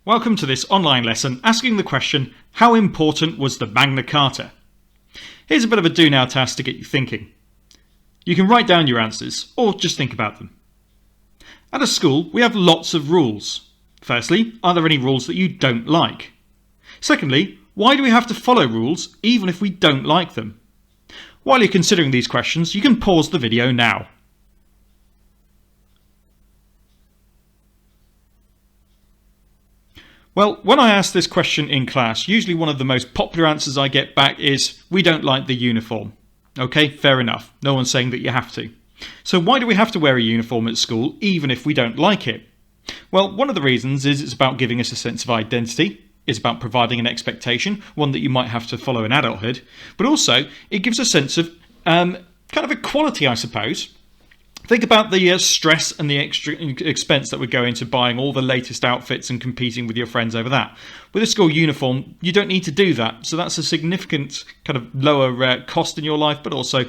Welcome to this online lesson asking the question, how important was the Magna Carta? Here's a bit of a do now task to get you thinking. You can write down your answers or just think about them. At a school we have lots of rules. Firstly, are there any rules that you don't like? Secondly, why do we have to follow rules even if we don't like them? While you're considering these questions, you can pause the video now. Well, when I ask this question in class, usually one of the most popular answers I get back is, we don't like the uniform. Okay, fair enough. No one's saying that you have to. So why do we have to wear a uniform at school, even if we don't like it? Well, one of the reasons is it's about giving us a sense of identity. It's about providing an expectation, one that you might have to follow in adulthood. But also, it gives a sense of kind of equality, I suppose. Think about the stress and the extra expense that would go into buying all the latest outfits and competing with your friends over that. With a school uniform, you don't need to do that. So that's a significant kind of lower cost in your life, but also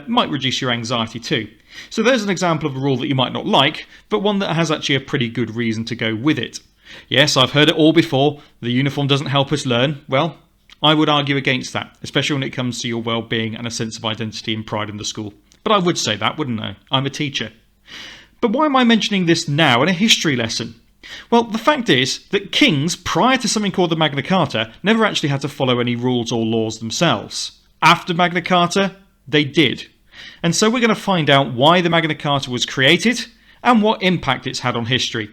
might reduce your anxiety too. So there's an example of a rule that you might not like, but one that has actually a pretty good reason to go with it. Yes, I've heard it all before. The uniform doesn't help us learn. Well, I would argue against that, especially when it comes to your well-being and a sense of identity and pride in the school. But I would say that, wouldn't I? I'm a teacher. But why am I mentioning this now in a history lesson? Well, the fact is that kings, prior to something called the Magna Carta, never actually had to follow any rules or laws themselves. After Magna Carta, they did. And so we're going to find out why the Magna Carta was created and what impact it's had on history.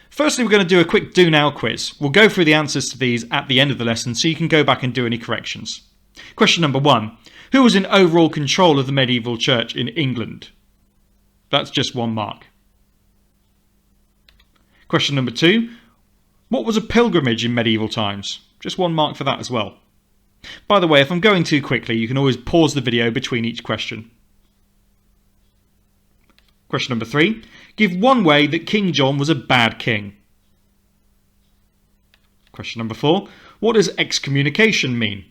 Firstly, we're going to do a quick do now quiz. We'll go through the answers to these at the end of the lesson so you can go back and do any corrections. Question number 1. Who was in overall control of the medieval church in England? That's just 1 mark. Question number 2. What was a pilgrimage in medieval times? Just 1 mark for that as well. By the way, if I'm going too quickly, you can always pause the video between each question. Question number 3. Give 1 way that King John was a bad king. Question number 4. What does excommunication mean?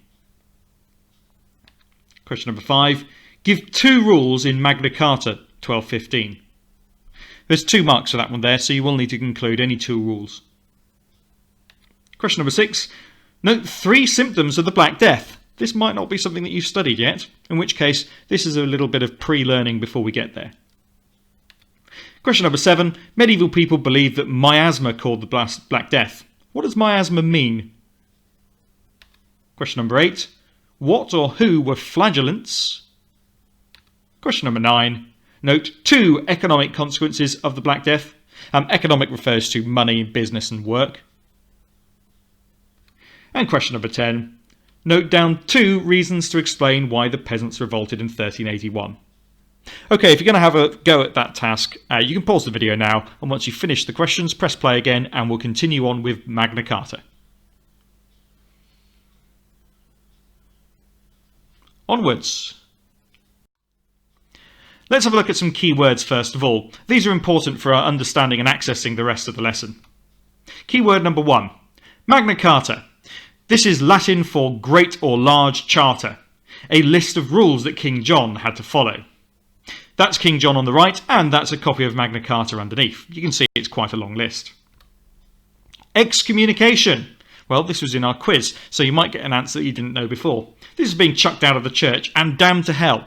Question number 5. Give 2 rules in Magna Carta 1215. There's 2 marks for that one there, so you will need to include any 2 rules. Question number 6. Note 3 symptoms of the Black Death. This might not be something that you've studied yet, in which case this is a little bit of pre-learning before we get there. Question number 7. Medieval people believed that miasma caused the Black Death. What does miasma mean? Question number 8. What or who were flagellants? Question number 9. Note 2 economic consequences of the Black Death. Economic refers to money, business and work. And question number 10. Note down 2 reasons to explain why the peasants revolted in 1381. Okay, if you're going to have a go at that task, you can pause the video now, and once you've finished the questions, press play again and we'll continue on with Magna Carta. Onwards. Let's have a look at some key words first of all. These are important for our understanding and accessing the rest of the lesson. Keyword number 1. Magna Carta. This is Latin for great or large charter, a list of rules that King John had to follow. That's King John on the right, and that's a copy of Magna Carta underneath. You can see it's quite a long list. Excommunication. Well, this was in our quiz, so you might get an answer that you didn't know before. This is being chucked out of the church and damned to hell.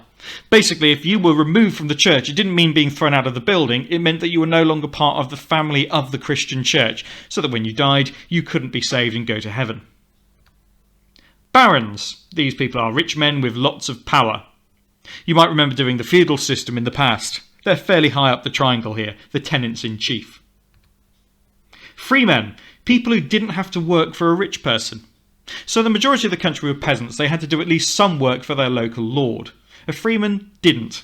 Basically, if you were removed from the church, it didn't mean being thrown out of the building, it meant that you were no longer part of the family of the Christian church, so that when you died, you couldn't be saved and go to heaven. Barons. These people are rich men with lots of power. You might remember doing the feudal system in the past. They're fairly high up the triangle here, the tenants-in-chief. Freemen. People who didn't have to work for a rich person. So the majority of the country were peasants. They had to do at least some work for their local lord. A freeman didn't.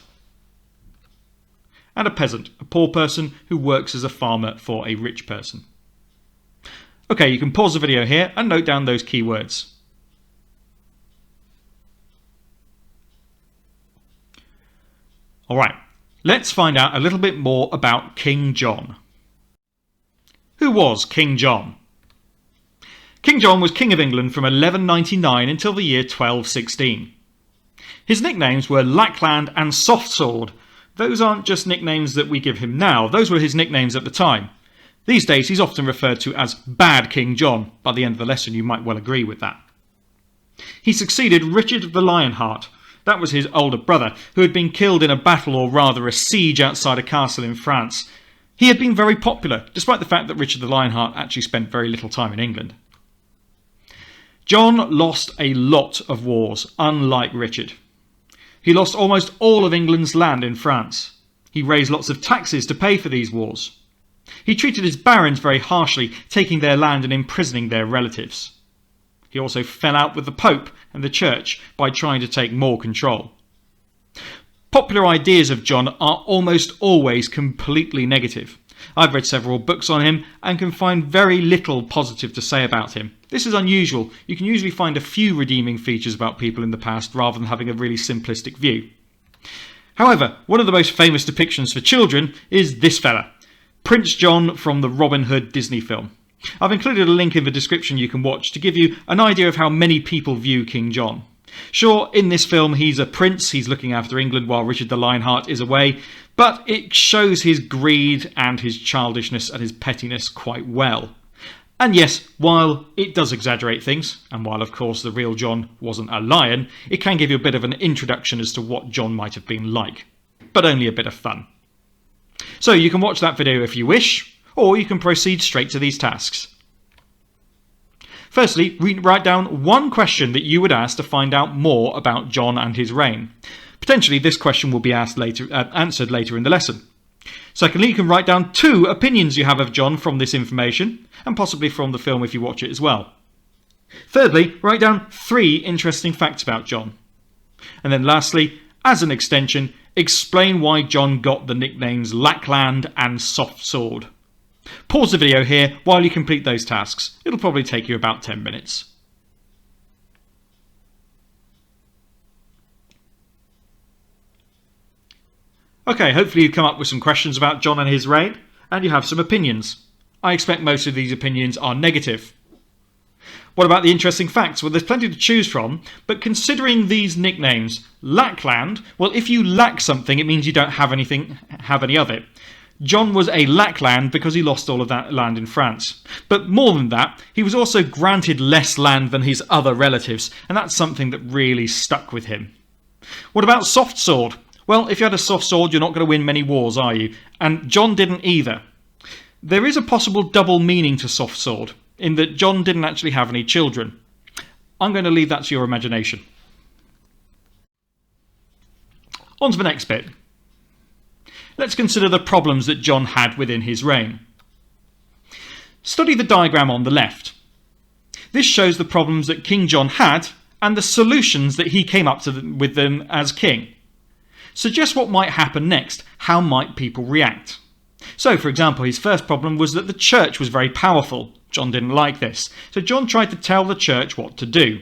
And a peasant, a poor person who works as a farmer for a rich person. Okay, you can pause the video here and note down those key words. Alright, let's find out a little bit more about King John. Who was King John? King John was King of England from 1199 until the year 1216. His nicknames were Lackland and Soft Sword. Those aren't just nicknames that we give him now, those were his nicknames at the time. These days he's often referred to as Bad King John. By the end of the lesson you might well agree with that. He succeeded Richard the Lionheart. That was his older brother, who had been killed in a battle, or rather a siege, outside a castle in France. He had been very popular, despite the fact that Richard the Lionheart actually spent very little time in England. John lost a lot of wars, unlike Richard. He lost almost all of England's land in France. He raised lots of taxes to pay for these wars. He treated his barons very harshly, taking their land and imprisoning their relatives. He also fell out with the Pope and the Church by trying to take more control. Popular ideas of John are almost always completely negative. I've read several books on him and can find very little positive to say about him. This is unusual. You can usually find a few redeeming features about people in the past rather than having a really simplistic view. However, one of the most famous depictions for children is this fella, Prince John from the Robin Hood Disney film. I've included a link in the description you can watch to give you an idea of how many people view King John. Sure, in this film he's a prince, he's looking after England while Richard the Lionheart is away, but it shows his greed and his childishness and his pettiness quite well. And yes, while it does exaggerate things, and while of course the real John wasn't a lion, it can give you a bit of an introduction as to what John might have been like, but only a bit of fun. So you can watch that video if you wish, or you can proceed straight to these tasks. Firstly, write down one question that you would ask to find out more about John and his reign. Potentially this question will be answered later in the lesson. Secondly, you can write down 2 opinions you have of John from this information, and possibly from the film if you watch it as well. Thirdly, write down 3 interesting facts about John. And then lastly, as an extension, explain why John got the nicknames Lackland and Soft Sword. Pause the video here while you complete those tasks. It'll probably take you about 10 minutes. Okay, hopefully you've come up with some questions about John and his reign, and you have some opinions. I expect most of these opinions are negative. What about the interesting facts? Well, there's plenty to choose from, but considering these nicknames, Lackland, well, if you lack something, it means you don't have any of it. John was a Lackland because he lost all of that land in France. But more than that, he was also granted less land than his other relatives, and that's something that really stuck with him. What about soft sword? Well, if you had a soft sword, you're not going to win many wars, are you? And John didn't either. There is a possible double meaning to soft sword, in that John didn't actually have any children. I'm going to leave that to your imagination. On to the next bit. Let's consider the problems that John had within his reign. Study the diagram on the left. This shows the problems that King John had and the solutions that he came up with them as king. Suggest what might happen next. How might people react? So, for example, his first problem was that the church was very powerful. John didn't like this, so John tried to tell the church what to do.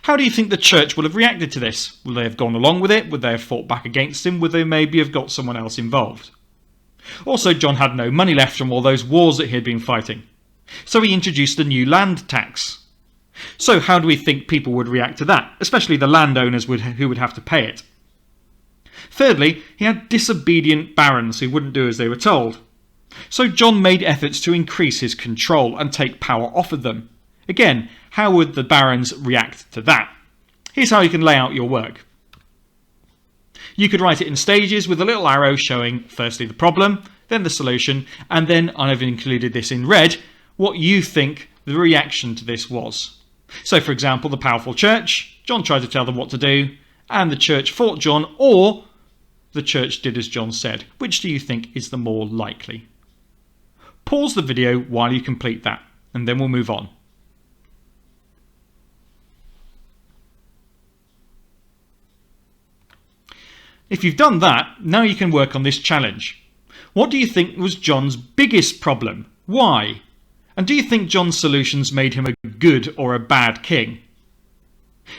How do you think the church will have reacted to this? Will they have gone along with it? Would they have fought back against him? Would they maybe have got someone else involved? Also, John had no money left from all those wars that he had been fighting, so he introduced a new land tax. So how do we think people would react to that, especially the landowners who would have to pay it? Thirdly, he had disobedient barons who wouldn't do as they were told. So John made efforts to increase his control and take power off of them. Again, how would the barons react to that? Here's how you can lay out your work. You could write it in stages with a little arrow showing firstly the problem, then the solution, and then I've included this in red, what you think the reaction to this was. So for example, the powerful church, John tried to tell them what to do, and the church fought John, or the church did as John said. Which do you think is the more likely? Pause the video while you complete that, and then we'll move on. If you've done that, now you can work on this challenge. What do you think was John's biggest problem? Why? And do you think John's solutions made him a good or a bad king?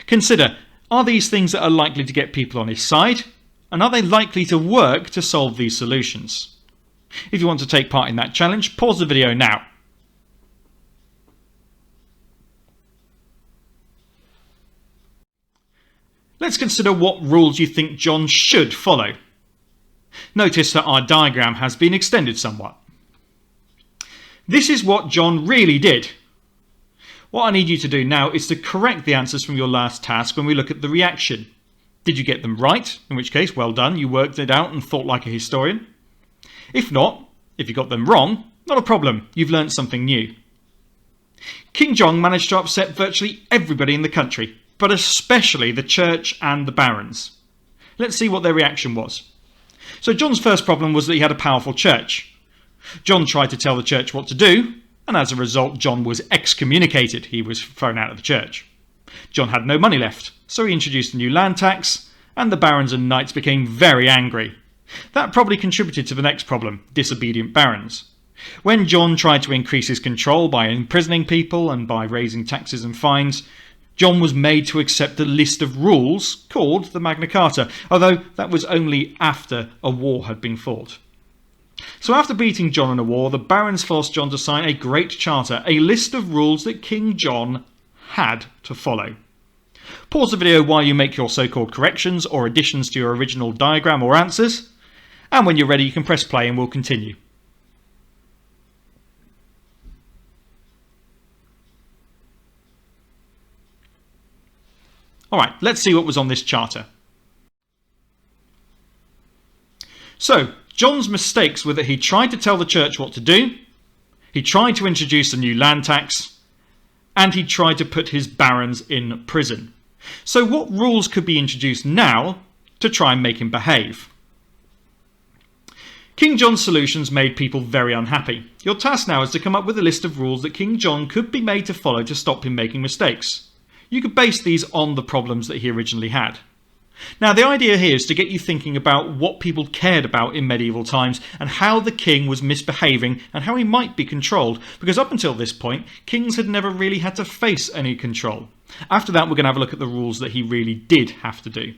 Consider, are these things that are likely to get people on his side? And are they likely to work to solve these solutions? If you want to take part in that challenge, pause the video now. Let's consider what rules you think John should follow. Notice that our diagram has been extended somewhat. This is what John really did. What I need you to do now is to correct the answers from your last task when we look at the reaction. Did you get them right? In which case, well done, you worked it out and thought like a historian. If not, if you got them wrong, not a problem, you've learnt something new. King John managed to upset virtually everybody in the country, but especially the church and the barons. Let's see what their reaction was. So John's first problem was that he had a powerful church. John tried to tell the church what to do, and as a result John was excommunicated. He was thrown out of the church. John had no money left, so he introduced a new land tax, and the barons and knights became very angry. That probably contributed to the next problem, disobedient barons. When John tried to increase his control by imprisoning people and by raising taxes and fines, John was made to accept a list of rules called the Magna Carta, although that was only after a war had been fought. So after beating John in a war, the barons forced John to sign a Great Charter, a list of rules that King John had to follow. Pause the video while you make your so-called corrections or additions to your original diagram or answers, and when you're ready you can press play and we'll continue. Alright, let's see what was on this charter. So, John's mistakes were that he tried to tell the church what to do, he tried to introduce a new land tax, and he tried to put his barons in prison. So what rules could be introduced now to try and make him behave? King John's solutions made people very unhappy. Your task now is to come up with a list of rules that King John could be made to follow to stop him making mistakes. You could base these on the problems that he originally had. Now the idea here is to get you thinking about what people cared about in medieval times and how the king was misbehaving and how he might be controlled, because up until this point kings had never really had to face any control. After that we're going to have a look at the rules that he really did have to do.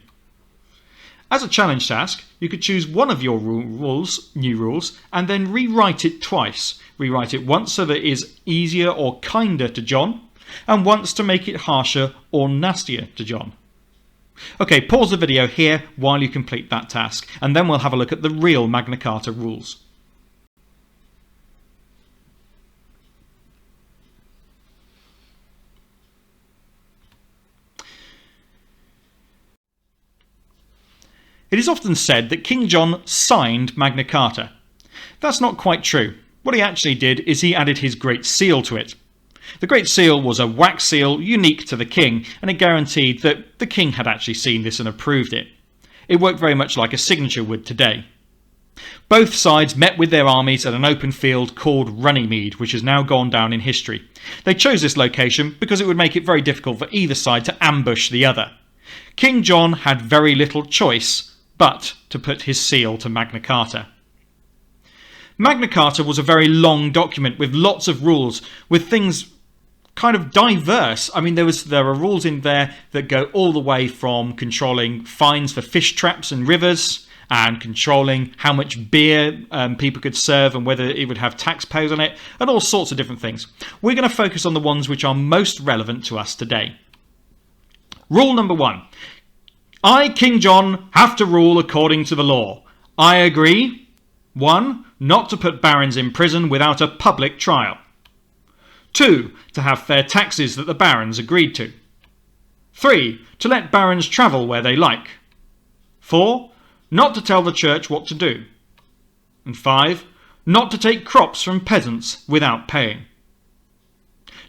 As a challenge task, you could choose one of your new rules, and then rewrite it twice. Rewrite it once so that it is easier or kinder to John, and once to make it harsher or nastier to John. Okay, pause the video here while you complete that task, and then we'll have a look at the real Magna Carta rules. It is often said that King John signed Magna Carta. That's not quite true. What he actually did is he added his Great Seal to it. The Great Seal was a wax seal unique to the king, and it guaranteed that the king had actually seen this and approved it. It worked very much like a signature would today. Both sides met with their armies at an open field called Runnymede, which has now gone down in history. They chose this location because it would make it very difficult for either side to ambush the other. King John had very little choice but to put his seal to Magna Carta. Magna Carta was a very long document with lots of rules, with things kind of diverse. I mean, there are rules in there that go all the way from controlling fines for fish traps and rivers, and controlling how much beer people could serve and whether it would have taxpayers on it, and all sorts of different things. We're going to focus on the ones which are most relevant to us today. Rule number 1. I, King John, have to rule according to the law. I agree. 1. Not to put barons in prison without a public trial. 2. To have fair taxes that the barons agreed to. 3. To let barons travel where they like. 4. Not to tell the church what to do. And 5. Not to take crops from peasants without paying.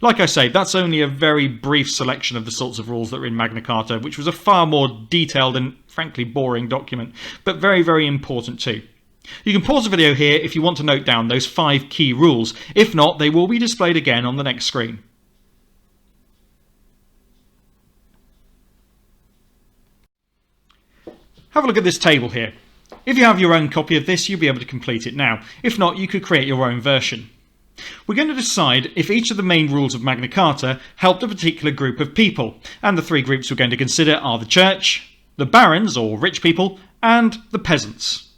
Like I say, that's only a very brief selection of the sorts of rules that are in Magna Carta, which was a far more detailed and frankly boring document, but very, very important too. You can pause the video here if you want to note down those 5 key rules. If not, they will be displayed again on the next screen. Have a look at this table here. If you have your own copy of this, you'll be able to complete it now. If not, you could create your own version. We're going to decide if each of the main rules of Magna Carta helped a particular group of people, and the 3 groups we're going to consider are the church, the barons or rich people, and the peasants.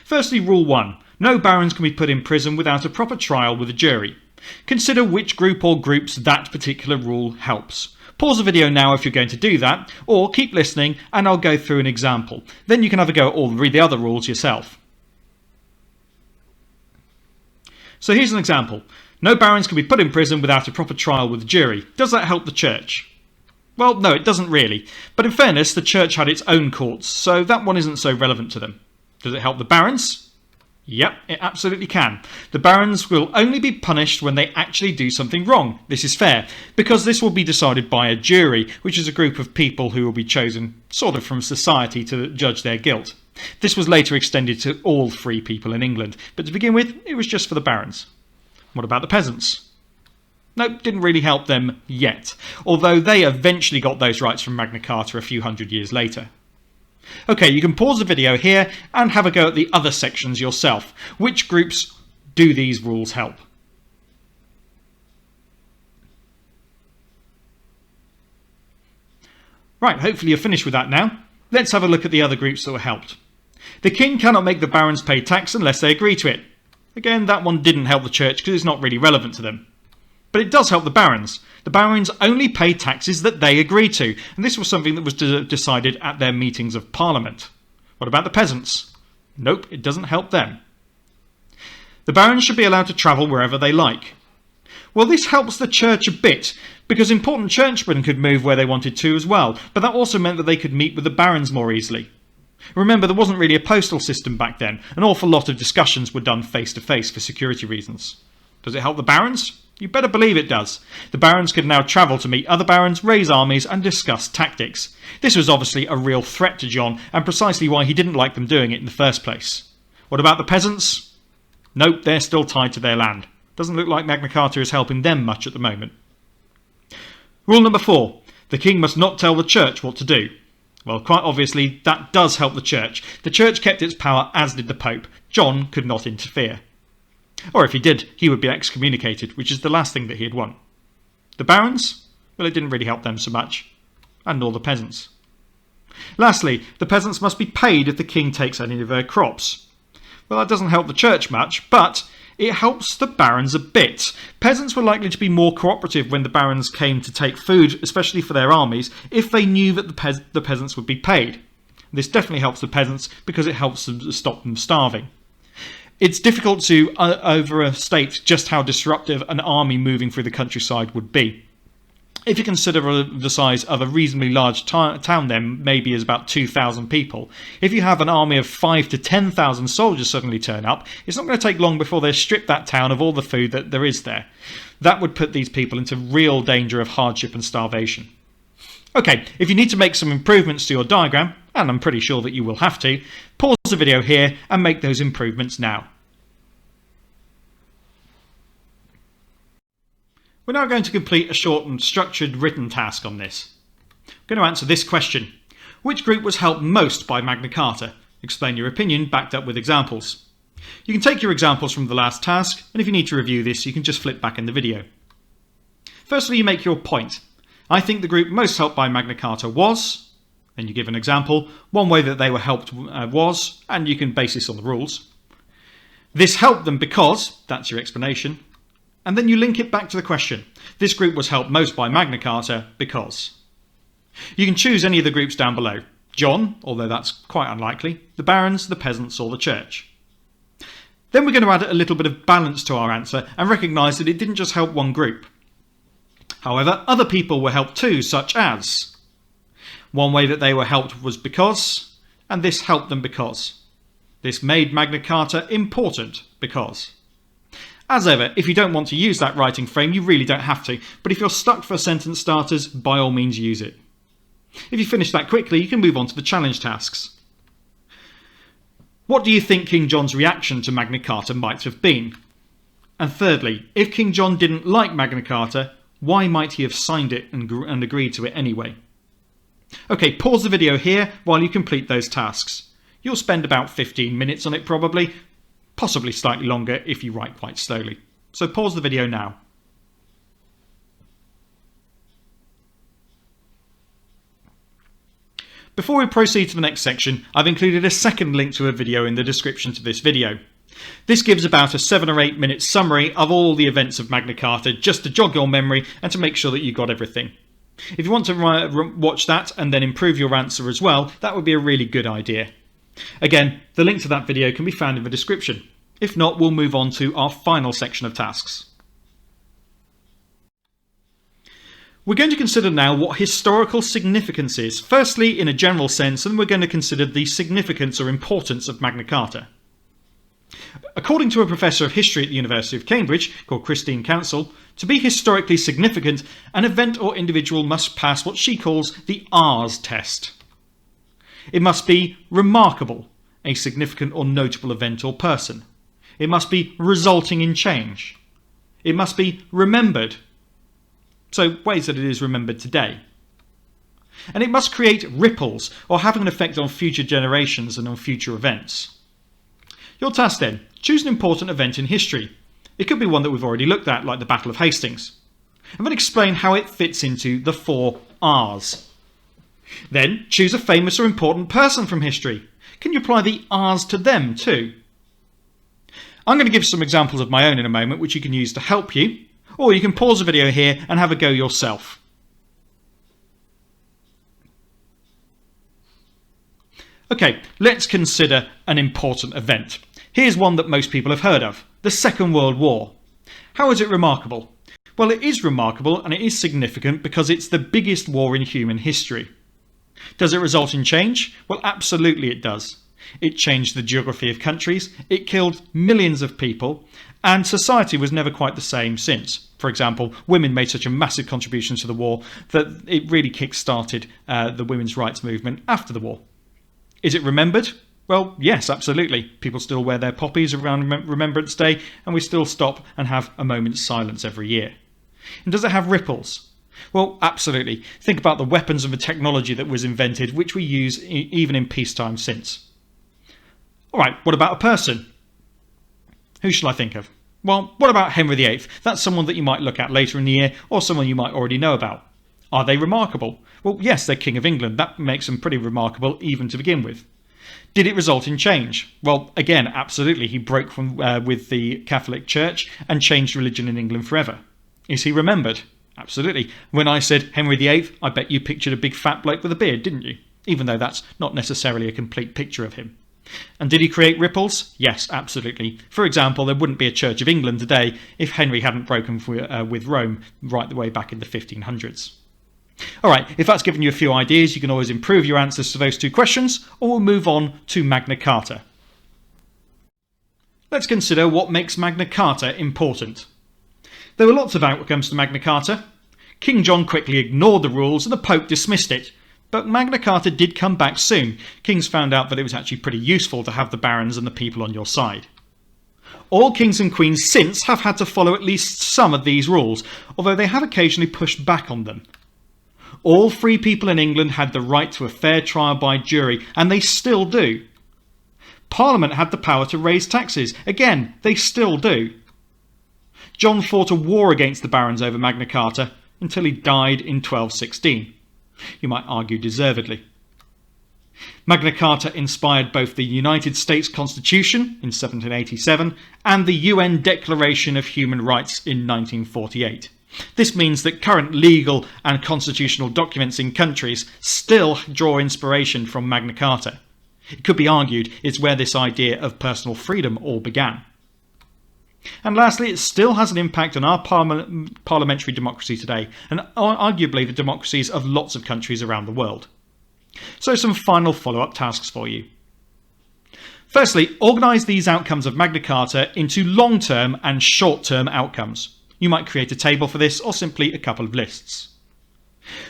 Firstly, rule 1. No barons can be put in prison without a proper trial with a jury. Consider which group or groups that particular rule helps. Pause the video now if you're going to do that, or keep listening and I'll go through an example. Then you can have a go at all the other rules yourself. So here's an example. No barons can be put in prison without a proper trial with a jury. Does that help the church? Well, no, it doesn't really. But in fairness, the church had its own courts, so that one isn't so relevant to them. Does it help the barons? Yep, it absolutely can. The barons will only be punished when they actually do something wrong. This is fair, because this will be decided by a jury, which is a group of people who will be chosen sort of from society to judge their guilt. This was later extended to all free people in England, but to begin with, it was just for the barons. What about the peasants? Nope, didn't really help them yet, although they eventually got those rights from Magna Carta a few hundred years later. Okay, you can pause the video here and have a go at the other sections yourself. Which groups do these rules help? Right, hopefully you're finished with that now. Let's have a look at the other groups that were helped. The king cannot make the barons pay tax unless they agree to it. Again, that one didn't help the church because it's not really relevant to them. But it does help the barons. The barons only pay taxes that they agree to, and this was something that was decided at their meetings of parliament. What about the peasants? Nope, it doesn't help them. The barons should be allowed to travel wherever they like. Well, this helps the church a bit, because important churchmen could move where they wanted to as well, but that also meant that they could meet with the barons more easily. Remember, there wasn't really a postal system back then. An awful lot of discussions were done face to face for security reasons. Does it help the barons? You better believe it does. The barons could now travel to meet other barons, raise armies and discuss tactics. This was obviously a real threat to John and precisely why he didn't like them doing it in the first place. What about the peasants? Nope, they're still tied to their land. Doesn't look like Magna Carta is helping them much at the moment. Rule number 4. The king must not tell the church what to do. Well, quite obviously that does help the church. The church kept its power, as did the Pope. John could not interfere. Or if he did, he would be excommunicated, which is the last thing that he had want. The barons? Well, it didn't really help them so much. And nor the peasants. Lastly, the peasants must be paid if the king takes any of their crops. Well, that doesn't help the church much, but it helps the barons a bit. Peasants were likely to be more cooperative when the barons came to take food, especially for their armies, if they knew that the peasants would be paid. This definitely helps the peasants because it helps them stop them starving. It's difficult to overstate just how disruptive an army moving through the countryside would be. If you consider the size of a reasonably large town then maybe is about 2,000 people. If you have an army of 5,000 to 10,000 soldiers suddenly turn up, it's not going to take long before they strip that town of all the food that there is there. That would put these people into real danger of hardship and starvation. Okay, if you need to make some improvements to your diagram, and I'm pretty sure that you will have to, pause the video here and make those improvements now. We're now going to complete a short and structured written task on this. I'm going to answer this question. Which group was helped most by Magna Carta? Explain your opinion backed up with examples. You can take your examples from the last task, and if you need to review this, you can just flip back in the video. Firstly, you make your point. I think the group most helped by Magna Carta was, and you give an example. One way that they were helped was, and you can base this on the rules. This helped them because, that's your explanation. And then you link it back to the question. This group was helped most by Magna Carta because. You can choose any of the groups down below. John, although that's quite unlikely, the barons, the peasants or the church. Then we're going to add a little bit of balance to our answer and recognise that it didn't just help one group. However, other people were helped too, such as. One way that they were helped was because, and this helped them because. This made Magna Carta important because. As ever, if you don't want to use that writing frame, you really don't have to, but if you're stuck for sentence starters, by all means use it. If you finish that quickly, you can move on to the challenge tasks. What do you think King John's reaction to Magna Carta might have been? And thirdly, if King John didn't like Magna Carta, why might he have signed it and agreed to it anyway? Okay, pause the video here while you complete those tasks. You'll spend about 15 minutes on it probably, possibly slightly longer if you write quite slowly. So pause the video now. Before we proceed to the next section, I've included a second link to a video in the description to this video. This gives about a 7 or 8 minute summary of all the events of Magna Carta just to jog your memory and to make sure that you got everything. If you want to watch that and then improve your answer as well, that would be a really good idea. Again, the link to that video can be found in the description. If not, we'll move on to our final section of tasks. We're going to consider now what historical significance is, firstly in a general sense, and we're going to consider the significance or importance of Magna Carta. According to a professor of history at the University of Cambridge called Christine Council, to be historically significant, an event or individual must pass what she calls the R's test. It must be remarkable, a significant or notable event or person. It must be resulting in change. It must be remembered, so ways that it is remembered today. And it must create ripples or have an effect on future generations and on future events. Your task then, choose an important event in history. It could be one that we've already looked at, like the Battle of Hastings, and then explain how it fits into the 4 R's. Then choose a famous or important person from history. Can you apply the R's to them too? I'm going to give some examples of my own in a moment, which you can use to help you, or you can pause the video here and have a go yourself. Okay, let's consider an important event. Here's one that most people have heard of, the Second World War. How is it remarkable? Well, it is remarkable and it is significant because it's the biggest war in human history. Does it result in change? Well, absolutely it does. It changed the geography of countries, it killed millions of people, and society was never quite the same since. For example, women made such a massive contribution to the war that it really kick-started the women's rights movement after the war. Is it remembered? Well, yes, absolutely. People still wear their poppies around Remembrance Day, and we still stop and have a moment's silence every year. And does it have ripples? Well, absolutely. Think about the weapons and the technology that was invented, which we use even in peacetime since. All right, what about a person? Who shall I think of? Well, what about Henry VIII? That's someone that you might look at later in the year, or someone you might already know about. Are they remarkable? Well, yes, they're King of England. That makes them pretty remarkable even to begin with. Did it result in change? Well, again, absolutely. He broke with the Catholic Church and changed religion in England forever. Is he remembered? Absolutely. When I said Henry VIII, I bet you pictured a big fat bloke with a beard, didn't you? Even though that's not necessarily a complete picture of him. And did he create ripples? Yes, absolutely. For example, there wouldn't be a Church of England today if Henry hadn't broken with Rome right the way back in the 1500s. All right, if that's given you a few ideas, you can always improve your answers to those 2 questions, or we'll move on to Magna Carta. Let's consider what makes Magna Carta important. There were lots of outcomes to Magna Carta. King John quickly ignored the rules and the Pope dismissed it. But Magna Carta did come back soon. Kings found out that it was actually pretty useful to have the barons and the people on your side. All kings and queens since have had to follow at least some of these rules, although they have occasionally pushed back on them. All free people in England had the right to a fair trial by jury, and they still do. Parliament had the power to raise taxes. Again, they still do. John fought a war against the barons over Magna Carta until he died in 1216. You might argue deservedly. Magna Carta inspired both the United States Constitution in 1787 and the UN Declaration of Human Rights in 1948. This means that current legal and constitutional documents in countries still draw inspiration from Magna Carta. It could be argued it's where this idea of personal freedom all began. And lastly, it still has an impact on our parliamentary democracy today, and arguably the democracies of lots of countries around the world. So some final follow-up tasks for you. Firstly, organise these outcomes of Magna Carta into long-term and short-term outcomes. You might create a table for this, or simply a couple of lists.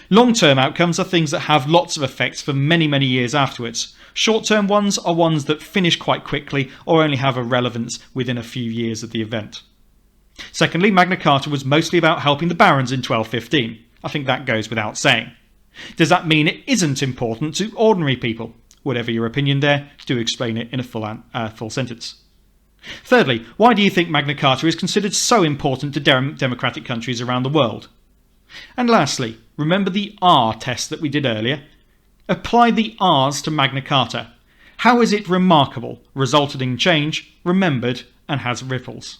Long-term outcomes are things that have lots of effects for many, many years afterwards. Short-term ones are ones that finish quite quickly or only have a relevance within a few years of the event. Secondly, Magna Carta was mostly about helping the barons in 1215. I think that goes without saying. Does that mean it isn't important to ordinary people? Whatever your opinion there, do explain it in a full sentence. Thirdly, why do you think Magna Carta is considered so important to democratic countries around the world? And lastly, remember the R test that we did earlier? Apply the R's to Magna Carta. How is it remarkable, resulted in change, remembered, and has ripples?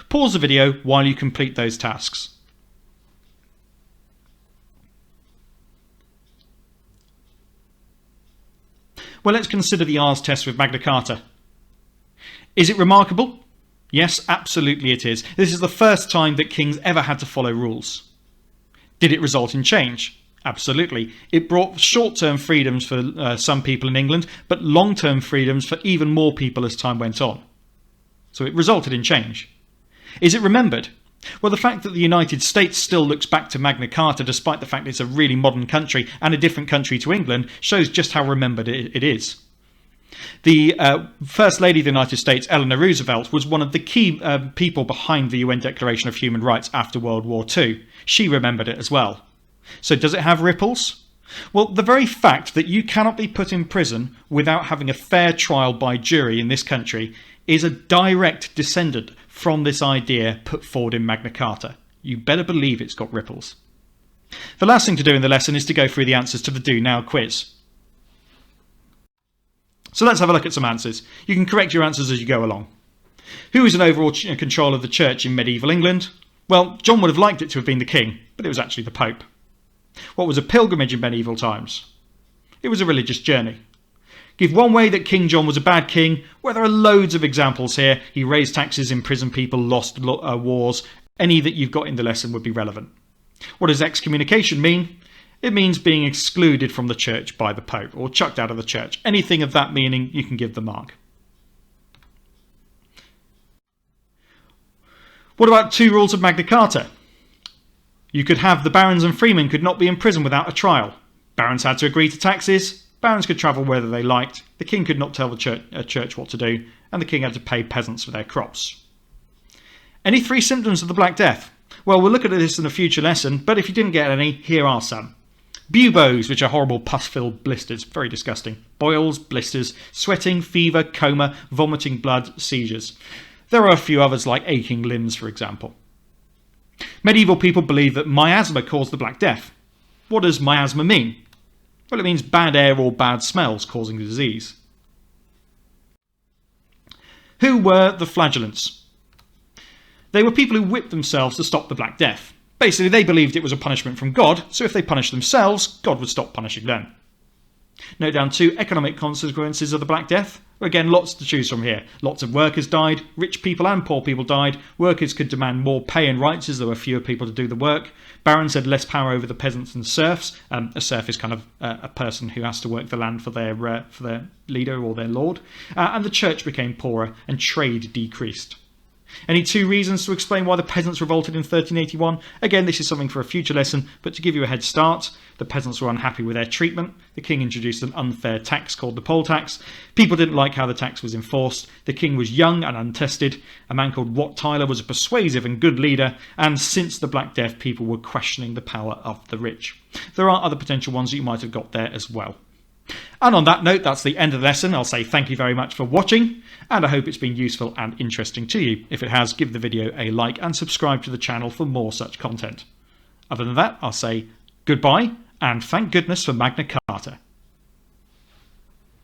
Pause the video while you complete those tasks. Well, let's consider the R's test with Magna Carta. Is it remarkable? Yes, absolutely it is. This is the first time that kings ever had to follow rules. Did it result in change? Absolutely. It brought short-term freedoms for some people in England, but long-term freedoms for even more people as time went on. So it resulted in change. Is it remembered? Well, the fact that the United States still looks back to Magna Carta, despite the fact it's a really modern country and a different country to England, shows just how remembered it is. The First Lady of the United States, Eleanor Roosevelt, was one of the key people behind the UN Declaration of Human Rights after World War II. She remembered it as well. So does it have ripples? Well, the very fact that you cannot be put in prison without having a fair trial by jury in this country is a direct descendant from this idea put forward in Magna Carta. You better believe it's got ripples. The last thing to do in the lesson is to go through the answers to the Do Now quiz. So let's have a look at some answers. You can correct your answers as you go along. Who was in overall control of the church in medieval England? Well, John would have liked it to have been the king, but it was actually the Pope. What was a pilgrimage in medieval times? It was a religious journey. Give one way that King John was a bad king. Well, there are loads of examples here. He raised taxes, imprisoned people, lost wars. Any that you've got in the lesson would be relevant. What does excommunication mean? It means being excluded from the church by the Pope or chucked out of the church. Anything of that meaning, you can give the mark. What about two rules of Magna Carta? You could have the barons and freemen could not be in prison without a trial. Barons had to agree to taxes. Barons could travel whether they liked. The king could not tell the church what to do, and the king had to pay peasants for their crops. Any three symptoms of the Black Death? Well, we'll look at this in a future lesson, but if you didn't get any, here are some. Buboes, which are horrible pus-filled blisters, very disgusting. Boils, blisters, sweating, fever, coma, vomiting blood, seizures. There are a few others like aching limbs, for example. Medieval people believed that miasma caused the Black Death. What does miasma mean? Well, it means bad air or bad smells causing the disease. Who were the Flagellants? They were people who whipped themselves to stop the Black Death. Basically, they believed it was a punishment from God, so if they punished themselves, God would stop punishing them. Note down 2 economic consequences of the Black Death. Again, lots to choose from here. Lots of workers died, rich people and poor people died, workers could demand more pay and rights as there were fewer people to do the work, barons had less power over the peasants and serfs. A serf is kind of a person who has to work the land for their leader or their lord, and the church became poorer and trade decreased. Any 2 reasons to explain why the peasants revolted in 1381? Again, this is something for a future lesson, but to give you a head start, the peasants were unhappy with their treatment. The king introduced an unfair tax called the poll tax. People didn't like how the tax was enforced. The king was young and untested. A man called Wat Tyler was a persuasive and good leader. And since the Black Death, people were questioning the power of the rich. There are other potential ones that you might have got there as well. And on that note, that's the end of the lesson. I'll say thank you very much for watching, and I hope it's been useful and interesting to you. If it has, give the video a like and subscribe to the channel for more such content. Other than that, I'll say goodbye, and thank goodness for Magna Carta.